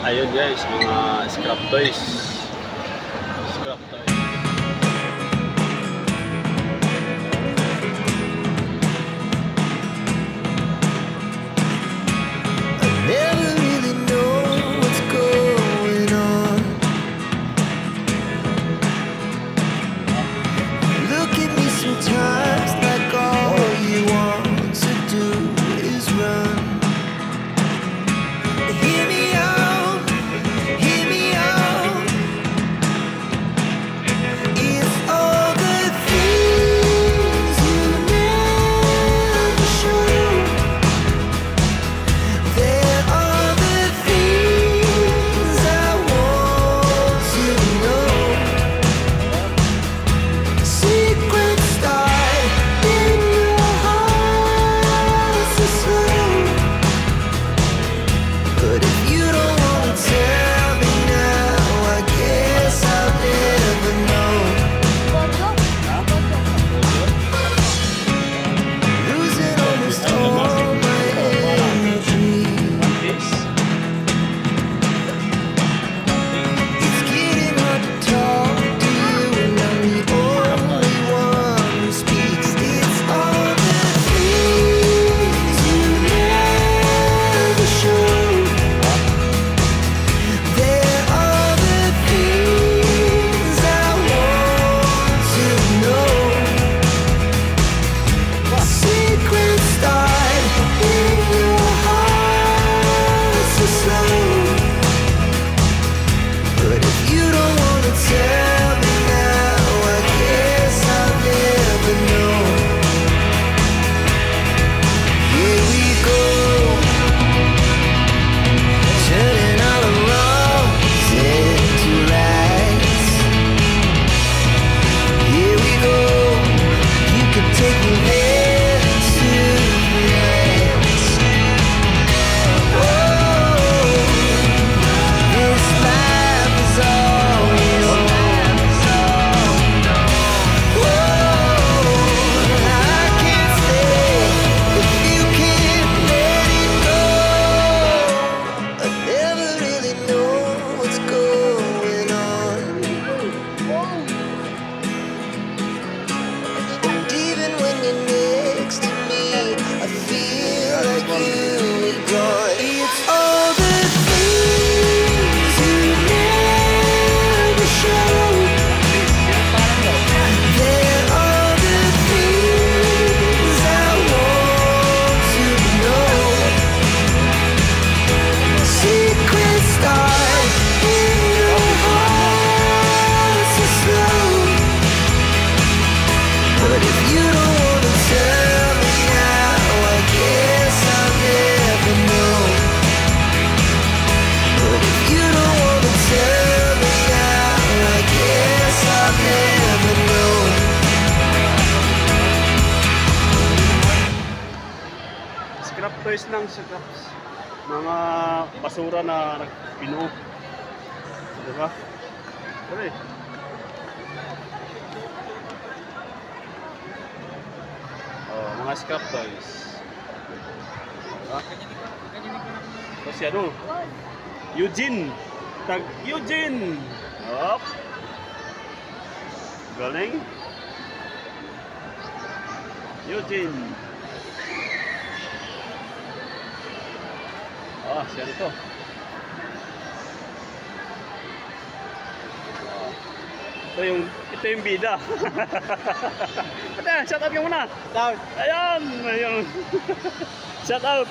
Ayun guys, mga scrap toys. Scrap toys. I never really know what's going on. Look at me sometimes like all you want to do is run. Hear me out, hear me out. It's all the things you never show. There are the things I want to know. Secrets start in your heart so slow. But if you don't wanna tell me now, I guess I'll never know. Losing almost all my energy. It's getting hard to talk to you, and I'm the only one who speaks. It's all the things you never show. There are the things I want to know. Secrets start in your heart so slow. But if you don't wanna tell me now, I guess I'll never know. Here we go, turning all the wrongs into rights. Here we go, you can take me there tonight. Whoa, this life is all you know. Whoa, I can't stay if you can't let it go. I never really know what's going on. And even when you're next to me, I feel like you are gone. It's all the things you never show. There are the things I want to know. Secrets start in your heart so slow. But if you don't wanna tell me now, I guess I'll never know. But if you don't wanna tell me now, I guess I'll never know. Scrap toys lang, scraps. Mga basura na pinuo. Diba? Sorry. Oh, mga scrap toys. Diba? So si ano? Eugene. Tag Eugene. Hop. Galing. Eugene. Ah, siya ito. Ito yung bida. Shout out ka muna. Ayun, ayun. Shout out.